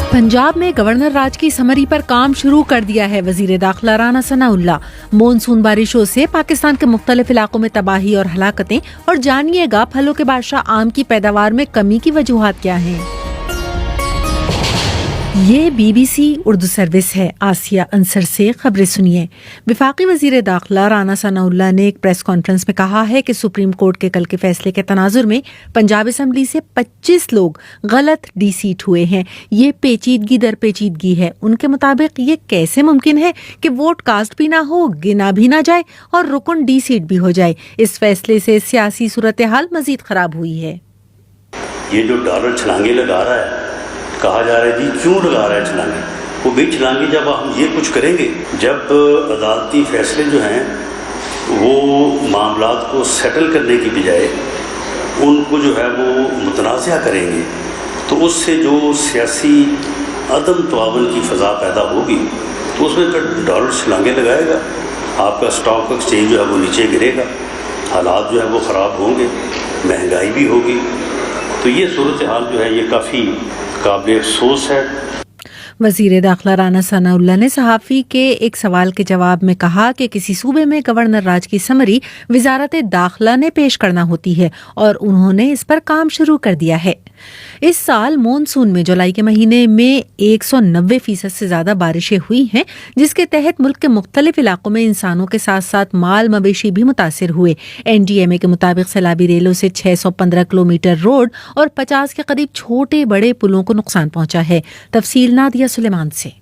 पंजाब में गवर्नर राज की समरी पर काम शुरू कर दिया है वजीर दाखिला राना सनाउल्लाह। मॉनसून बारिशों से पाकिस्तान के मुख्तलिफ इलाकों में तबाही और हलाकतें, और जानिएगा फलों के बादशाह आम की पैदावार में कमी की वजूहात क्या हैं। ये BBC उर्दू सर्विस है। आसिया अंसर से खबरें सुनिए। वफाकी वजीर दाखिला राना सनाउल्लाह ने एक प्रेस कॉन्फ्रेंस में कहा है कि सुप्रीम कोर्ट के कल के फैसले के तनाजुर में पंजाब असम्बली से 25 लोग गलत डी-सीट हुए हैं। ये पेचीदगी दर पेचीदगी है। उनके मुताबिक ये कैसे मुमकिन है कि वोट कास्ट भी ना हो, गिना भी ना जाए और रुकन डी-सीट भी हो जाए। इस फैसले से सियासी सूरत हाल मजीद खराब हुई है। ये जो डॉलर छलांगे लगा रहा है, कहा जा रहा है जी क्यों लगा रहा है छलांगे, वो भी छलांगे जब हम ये कुछ करेंगे, जब अदालती फैसले जो हैं वो मामलात को सेटल करने की बजाय उनको जो है वो मुतनाज़ा करेंगे, तो उससे जो सियासी अदम तवावन की फ़ज़ा पैदा होगी तो उसमें फिर डॉलर छलांगे लगाएगा, आपका स्टॉक एक्सचेंज जो है वो नीचे गिरेगा, हालात जो है वो ख़राब होंगे, महंगाई भी होगी। तो ये सूरत हाल जो है ये काफ़ी काबिल अफसोस है। वजीर दाखिला राना सनाउल्लाह ने सहाफ़ी के एक सवाल के जवाब में कहा कि किसी सूबे में गवर्नर राज की समरी वजारत दाखिला ने पेश करना होती है और उन्होंने इस पर काम शुरू कर दिया है। इस साल मॉनसून में जुलाई के महीने में 190% से ज्यादा बारिशें हुई हैं, जिसके तहत मुल्क के मुख्तलिफ इलाकों में इंसानों के साथ साथ माल मवेशी भी मुतासिर हुए। NDMA के मुताबिक सैलाबी रेलों से 615 किलोमीटर रोड और 50 के करीब छोटे बड़े पुलों को नुकसान पहुंचा है। तफसील नादिया सुलेमान से।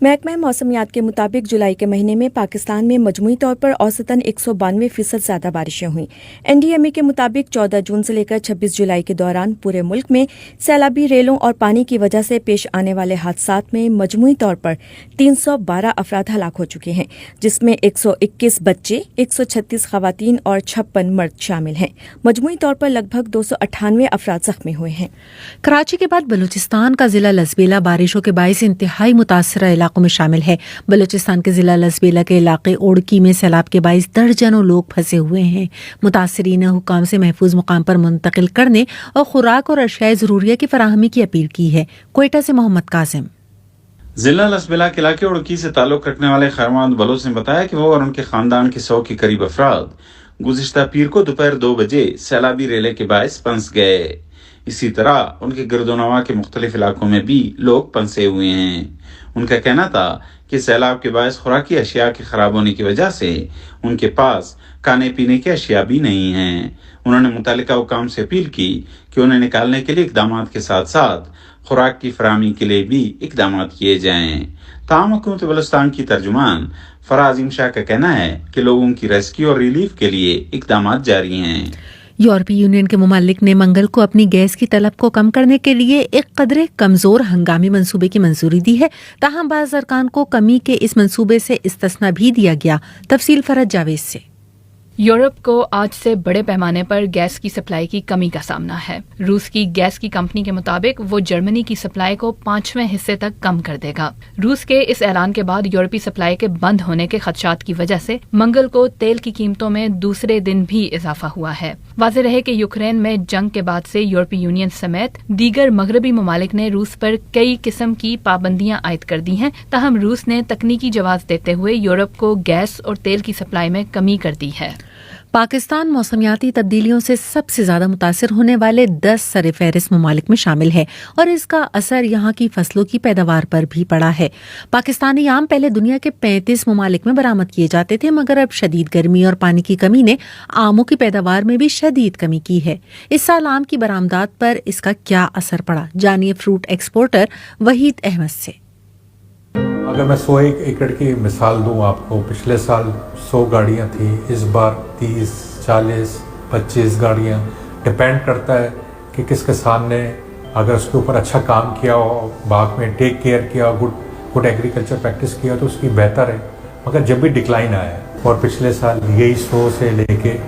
महकमा मौसमियात के मुताबिक जुलाई के महीने में पाकिस्तान में मजमूई तौर पर औसतन 192% ज्यादा बारिशें हुई। NDMA के मुताबिक 14 जून से लेकर 26 जुलाई के दौरान पूरे मुल्क में सैलाबी रेलों और पानी की वजह से पेश आने वाले हादसात में मजमूई तौर पर 312 अफराद हलाक हो चुके हैं, जिसमें 121 बच्चे, 136 खवातीन और 56 मर्द शामिल हैं। मजमूई तौर पर लगभग 298 अफराद जख्मी हुए हैं। कराची के बाद बलूचिस्तान का जिला लसबेला बारिशों के बायस इंतहाई मुतासरा इलाकों में शामिल है। बलूचिस्तान के जिला लसबेला के इलाके ओड़की में सैलाब के बायस दर्जनों लोग फंसे हुए हैं। मुतासरीन ने हुकाम से महफूज मुकाम पर मुंतकिल करने और खुराक और अशियाए ज़रूरिया की फराहमी की अपील की है। क्वेटा से मोहम्मद कासिम। जिला लसबेला के इलाके ओड़की से ताल्लुक रखने वाले खैरमान बलोच ने बताया कि वो और उनके खानदान के 100 के करीब अफराद गुज़िश्ता पीर को दोपहर 2 बजे सैलाबी रेले के बायस फंस गए। इसी तरह उनके गिरदोनवा के मुख्तलिफ इलाकों में भी लोग फंसे हुए हैं। उनका कहना था कि सैलाब के बायस खुराकी अशिया के खराब होने की वजह से उनके पास खाने पीने की अशिया भी नहीं हैं। उन्होंने मुतालिका हुकाम से अपील की कि उन्हें निकालने के लिए इकदाम के साथ साथ खुराक की फराहमी के लिए भी इकदाम किए जाएं। ताहम हुकूमत बलूचिस्तान की तर्जुमान फराज़ शाह का कहना है कि लोगों की रेस्क्यू और रिलीफ के लिए इकदाम जारी हैं। यूरोपीय यूनियन के मुमालिक ने मंगल को अपनी गैस की तलब को कम करने के लिए एक कदरे कमजोर हंगामी मंसूबे की मंजूरी दी है। ताहम बाज़ अरकान को कमी के इस मंसूबे से इस्तिस्ना भी दिया गया। तफसील फरज जावेद से। यूरोप को आज से बड़े पैमाने पर गैस की सप्लाई की कमी का सामना है। रूस की गैस की कंपनी के मुताबिक वो जर्मनी की सप्लाई को 5वें हिस्से तक कम कर देगा। रूस के इस ऐलान के बाद यूरोपीय सप्लाई के बंद होने के खदशात की वजह से मंगल को तेल की कीमतों में दूसरे दिन भी इजाफा हुआ है। वाज़ेह रहे कि यूक्रेन में जंग के बाद से यूरोपीय यूनियन समेत दीगर मगरबी ममालिक ने रूस पर कई किस्म की पाबंदियां आयद कर दी हैं। ताहम रूस ने तकनीकी जवाब देते हुए यूरोप को गैस और तेल की सप्लाई में कमी कर दी है। पाकिस्तान मौसमियाती तब्दीलियों से सबसे ज्यादा मुतासिर होने वाले 10 सर-ए-फहरिस्त ममालिक में शामिल है और इसका असर यहाँ की फसलों की पैदावार पर भी पड़ा है। पाकिस्तानी आम पहले दुनिया के 35 ममालिक में बरामद किए जाते थे, मगर अब शदीद गर्मी और पानी की कमी ने आमों की पैदावार में भी शदीद कमी की है। इस साल आम की बरामदात पर इसका क्या असर पड़ा, जानिए फ्रूट एक्सपोर्टर वहीद अहमद से। अगर मैं 100 एकड़ की मिसाल दूं आपको, पिछले साल 100 गाड़ियां थी, इस बार 30, 40, 25 गाड़ियां। डिपेंड करता है कि किस किसान ने अगर उसके ऊपर अच्छा काम किया हो, बाग में टेक केयर किया, गुड एग्रीकल्चर प्रैक्टिस किया तो उसकी बेहतर है। मगर जब भी डिक्लाइन आया और पिछले साल यही 100 से लेके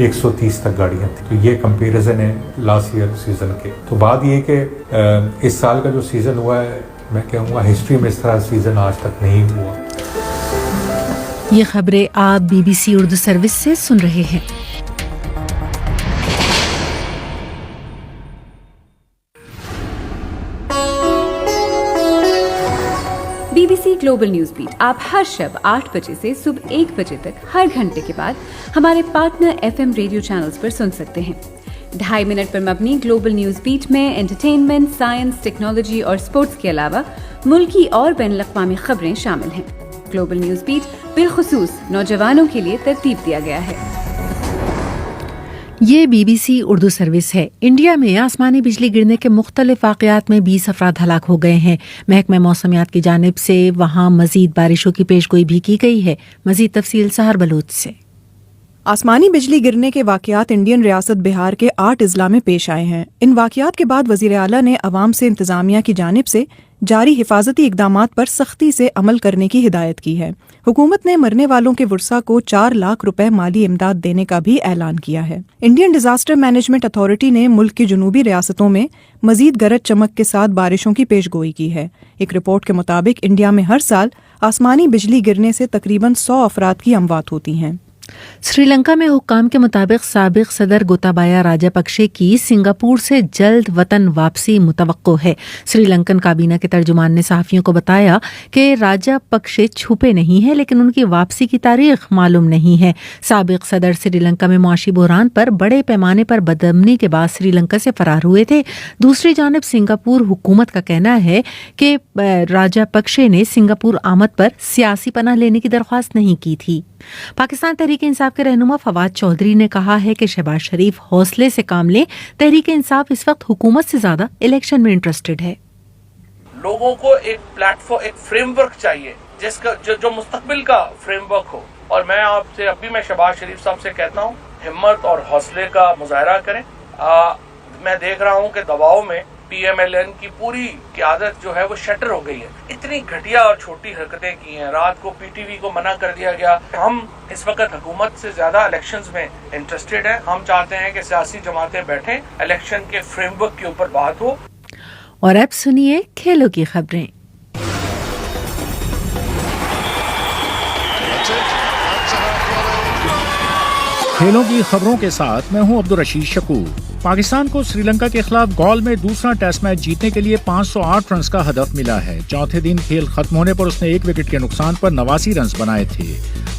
130 तक गाड़ियां थी, तो ये कंपैरिजन है लास्ट ईयर सीजन के। तो बात ये कि इस साल का जो सीजन हुआ है, मैं कहूँगा हिस्ट्री में इस तरह सीजन आज तक नहीं हुआ। ये खबरें आप BBC उर्दू सर्विस से सुन रहे हैं। BBC ग्लोबल न्यूज बीट आप हर शब 8 बजे से सुबह 1 बजे तक हर घंटे के बाद हमारे पार्टनर FM रेडियो चैनल्स पर सुन सकते हैं। 2.5 मिनट पर मबनी ग्लोबल न्यूज बीट में एंटरटेनमेंट, साइंस, टेक्नोलॉजी और स्पोर्ट्स के अलावा मुल्की और बैनुल-अक़वामी खबरें शामिल हैं। ग्लोबल न्यूज बीट बिलखुसूस नौजवानों के लिए तरतीब दिया गया है। ये BBC उर्दू सर्विस है। इंडिया में आसमानी बिजली गिरने के मुख्तलिफ वाक़यात में 20 अफराद हलाक हो गए हैं। महकमा मौसमियात की जानिब से वहाँ मज़ीद बारिशों की पेशगोई भी की गई है। मज़ीद तफसील सहर बलूच से। आसमानी बिजली गिरने के वाक़यात इंडियन रियासत बिहार के 8 अजला में पेश आए हैं। इन वाक़यात के बाद वज़ीर आला ने अवाम से इंतज़ामिया की जानिब से जारी हिफाजती इक़दामात पर सख्ती से अमल करने की हिदायत की है। हुकूमत ने मरने वालों के वर्सा को 4 लाख रुपए माली इमदाद देने का भी ऐलान किया है। इंडियन डिजास्टर मैनेजमेंट अथॉरिटी ने मुल्क की जुनूबी रियासतों में मजीद गरज चमक के साथ बारिशों की पेशगोई की है। एक रिपोर्ट के मुताबिक इंडिया में हर साल आसमानी बिजली गिरने से तकरीबन 100 अफराद की अमवात होती हैं। श्रीलंका में हुक्काम के मुताबिक साबिक सदर गोताबाया राजापक्षे की सिंगापुर से जल्द वतन वापसी मुतवक्को है। श्रीलंकन काबीना के तर्जुमान ने सहाफ़ियों को बताया कि राजापक्षे छुपे नहीं है, लेकिन उनकी वापसी की तारीख मालूम नहीं है। साबिक सदर श्रीलंका में मुआशी बहरान पर बड़े पैमाने पर बदअमनी के बाद श्रीलंका से फरार हुए थे। दूसरी जानिब सिंगापुर हुकूमत का कहना है कि राजापक्षे ने सिंगापुर आमद पर सियासी पनाह लेने की दरख्वास्त नहीं की थी। पाकिस्तान तहरीक इंसाफ के रहनुमा फवाद चौधरी ने कहा है कि शहबाज शरीफ हौसले से काम लें। तहरीक इंसाफ इस वक्त हुकूमत से ज्यादा इलेक्शन में इंटरेस्टेड है। लोगों को एक प्लेटफॉर्म, एक फ्रेमवर्क चाहिए जिसका जो मुस्तकबिल का फ्रेमवर्क हो। और मैं आपसे अब भी मैं शहबाज शरीफ साहब से कहता हूँ, हिम्मत और हौसले का मुजाहरा करें। मैं देख रहा हूँ कि दबाव में PMLN की पूरी क़यादत जो है वो शटर हो गई है। इतनी घटिया और छोटी हरकतें की हैं। रात को PTV को मना कर दिया गया। हम इस वक्त हुकूमत से ज्यादा इलेक्शंस में इंटरेस्टेड हैं। हम चाहते हैं कि सियासी जमातें बैठें, इलेक्शन के फ्रेमवर्क के ऊपर बात हो। और अब सुनिए खेलों की खबरें। खेलों की खबरों के साथ मैं हूं अब्दुल रशीद शकूर। पाकिस्तान को श्रीलंका के खिलाफ गॉल में दूसरा टेस्ट मैच जीतने के लिए 508 रन का हदफ मिला है। चौथे दिन खेल खत्म होने पर उसने 1 विकेट के नुकसान पर 89 रन बनाए थे।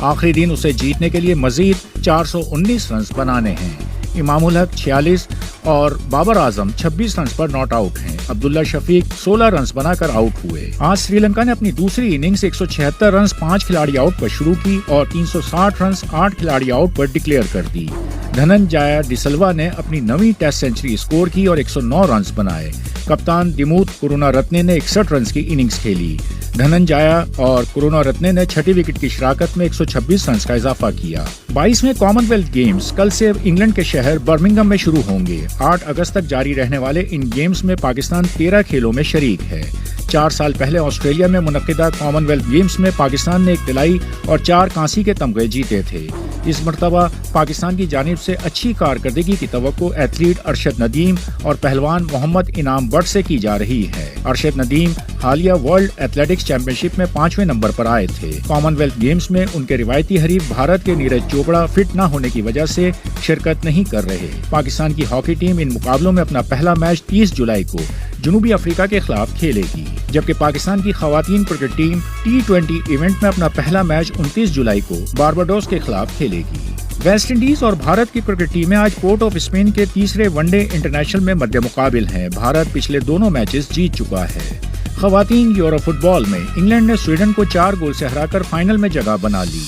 आखिरी दिन उसे जीतने के लिए मजीद 419 रन बनाने हैं। इमामुल हक 46 और बाबर आजम 26 रन पर नॉट आउट हैं। अब्दुल्ला शफीक 16 रन बनाकर आउट हुए। आज श्रीलंका ने अपनी दूसरी इनिंग्स 176 रन 5 खिलाड़ी आउट पर शुरू की और 360 रन 8 खिलाड़ी आउट पर डिक्लेयर कर दी। धनंजय डिसल्वा ने अपनी 9वीं टेस्ट सेंचुरी स्कोर की और 109 रन बनाए। कप्तान दिमूथ करुणारत्ने ने 61 रन की इनिंग्स खेली। धनंजय और करुणारत्ने ने 6ठी विकेट की शराकत में 126 रन का इजाफा किया। 22वें कॉमनवेल्थ गेम्स कल से इंग्लैंड के शहर बर्मिंघम में शुरू होंगे। 8 अगस्त तक जारी रहने वाले इन गेम्स में पाकिस्तान 13 खेलों में शरीक है। 4 साल पहले ऑस्ट्रेलिया में मुनक्किदा कॉमनवेल्थ गेम्स में पाकिस्तान ने 1 तिलाई और 4 कांसी के तमगे जीते थे। इस मरतबा पाकिस्तान की जानिब से अच्छी कारकर्दगी की तवक्को एथलीट अरशद नदीम और पहलवान मोहम्मद इनाम बट से की जा रही है। अरशद नदीम हालिया वर्ल्ड एथलेटिक्स चैंपियनशिप में 5वें नंबर पर आए थे। कॉमनवेल्थ गेम्स में उनके रिवायती हरीफ भारत के नीरज चोपड़ा फिट न होने की वजह से शिरकत नहीं कर रहे। पाकिस्तान की हॉकी टीम इन मुकाबलों में अपना पहला मैच 30 जुलाई को जनूबी अफ्रीका के खिलाफ खेलेगी, जबकि पाकिस्तान की खवातीन क्रिकेट टीम T20 इवेंट में अपना पहला मैच 29 जुलाई को बारबाडोस के खिलाफ खेलेगी। वेस्ट इंडीज और भारत की क्रिकेट टीमें आज पोर्ट ऑफ स्पेन के तीसरे वनडे इंटरनेशनल में मध्य मुकाबिल हैं। भारत पिछले दोनों मैचेस जीत चुका है। खवातीन यूरो फुटबॉल में इंग्लैंड ने स्वीडन को 4 गोल से हराकर फाइनल में जगह बना ली।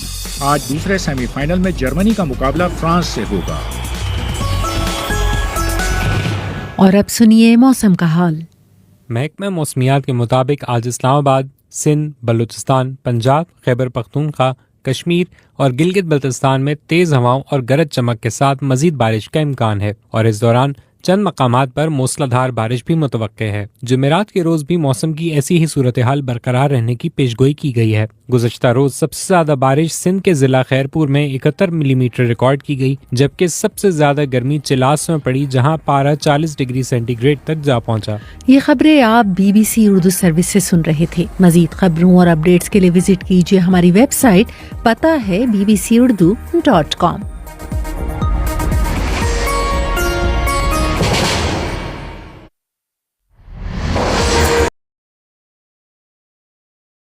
आज दूसरे सेमीफाइनल में जर्मनी का मुकाबला फ्रांस से होगा। और अब सुनिए मौसम का हाल। महकमा मौसमियात के मुताबिक आज इस्लामाबाद, सिंध, बलूचिस्तान, पंजाब, खैबर पख्तूनख्वा, कश्मीर और गिलगित बल्तिस्तान में तेज़ हवाओं और गरज चमक के साथ मजीद बारिश का इम्कान है और इस दौरान चंद मकामात पर मूसलाधार बारिश भी मुतवक्के है। जुमेरात के रोज भी मौसम की ऐसी ही सूरत हाल बरकरार रहने की पेशगोई की गई है। गुज़श्ता रोज सबसे ज्यादा बारिश सिंध के जिला खैरपुर में 71 मिलीमीटर रिकॉर्ड की गई, जबकि सबसे ज्यादा गर्मी चिलास में पड़ी, जहां पारा 40 डिग्री सेंटीग्रेड तक जा पहुंचा। ये खबरें आप BBC उर्दू सर्विस से सुन रहे थे। मजीद खबरों और अपडेट्स के लिए विजिट कीजिए हमारी वेबसाइट, पता है bbcurdu.com।